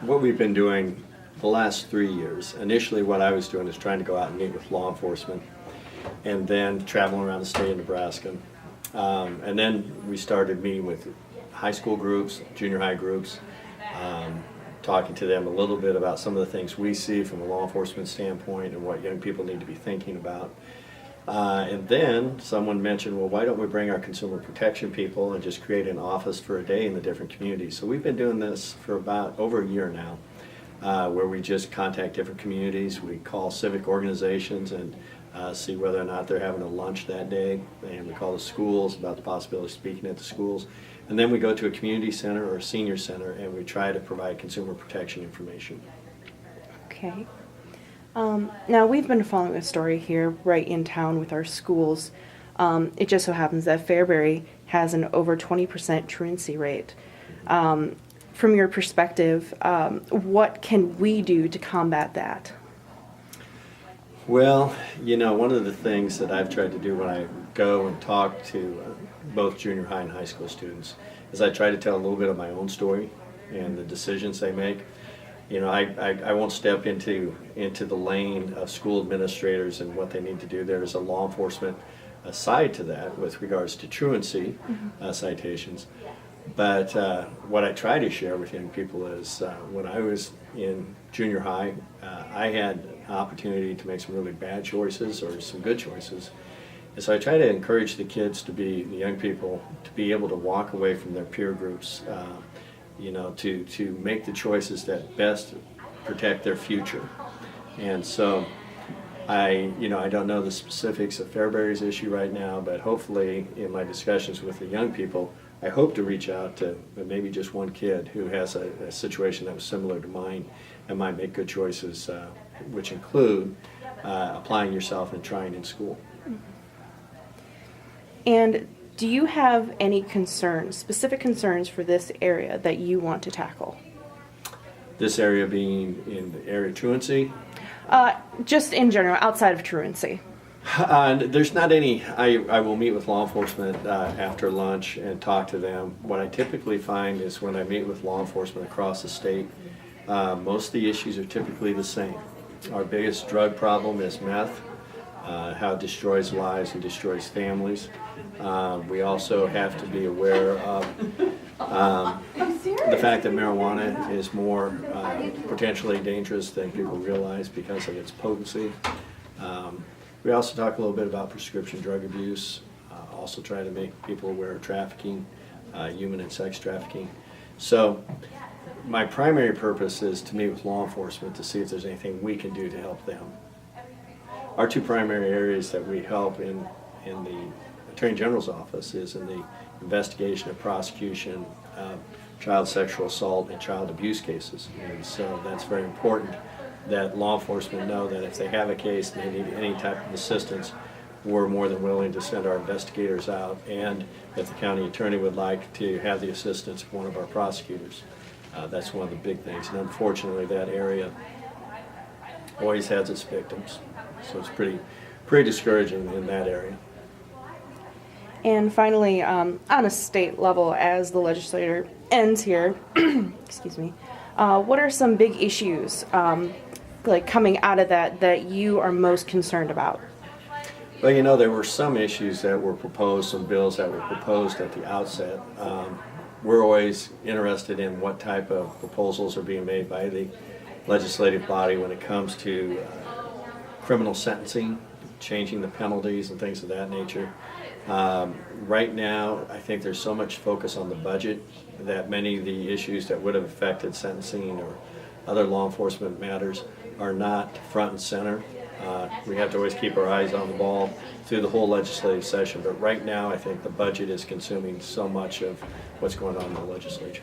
What we've been doing the last 3 years, initially what I was doing is trying to go out and meet with law enforcement and then traveling around the state of Nebraska. And then we started meeting with high school groups, junior high groups, talking to them a little bit about some of the things we see from a law enforcement standpoint and what young people need to be thinking about. And then someone mentioned, well, why don't we bring our consumer protection people and just create an office for a day in the different communities? So we've been doing this for about over a year now, where we just contact different communities. We call civic organizations and see whether or not they're having a lunch that day. And we call the schools about the possibility of speaking at the schools. And then we go to a community center or a senior center and we try to provide consumer protection information. Okay. Now, we've been following a story here right in town with our schools. It just so happens that Fairbury has an over 20% truancy rate. From your perspective, what can we do to combat that? Well, you know, one of the things that I've tried to do when I go and talk to both junior high and high school students is I try to tell a little bit of my own story and the decisions they make. You know, I won't step into the lane of school administrators and what they need to do. There's a law enforcement side to that with regards to truancy citations. But what I try to share with young people is when I was in junior high, I had an opportunity to make some really bad choices or some good choices. And so I try to encourage the kids to be, the young people, to be able to walk away from their peer groups, you know, to make the choices that best protect their future. And so I don't know the specifics of Fairbury's issue right now, but hopefully in my discussions with the young people, I hope to reach out to maybe just one kid who has a situation that was similar to mine and might make good choices, which include applying yourself and trying in school. And do you have any concerns, specific concerns for this area that you want to tackle? This area being in the area of truancy? Just in general, outside of truancy. There's not any. I will meet with law enforcement after lunch and talk to them. What I typically find is when I meet with law enforcement across the state, most of the issues are typically the same. Our biggest drug problem is meth, how it destroys lives and destroys families. We also have to be aware of the fact that marijuana is more potentially dangerous than people realize because of its potency. We also talk a little bit about prescription drug abuse, also try to make people aware of trafficking, human and sex trafficking. So my primary purpose is to meet with law enforcement to see if there's anything we can do to help them. Our two primary areas that we help in the Attorney General's office is in the investigation and prosecution of child sexual assault and child abuse cases. And so that's very important that law enforcement know that if they have a case and they need any type of assistance, we're more than willing to send our investigators out, and if the county attorney would like to have the assistance of one of our prosecutors. That's one of the big things, and unfortunately that area always has its victims, so it's pretty discouraging in that area. And finally, on a state level, as the legislature ends here, excuse me, what are some big issues like coming out of that you are most concerned about? Well, you know, there were some issues that were proposed, some bills that were proposed at the outset. We're always interested in what type of proposals are being made by the legislative body when it comes to criminal sentencing, changing the penalties and things of that nature. Right now, I think there's so much focus on the budget that many of the issues that would have affected sentencing or other law enforcement matters are not front and center. We have to always keep our eyes on the ball through the whole legislative session, but right now I think the budget is consuming so much of what's going on in the legislature.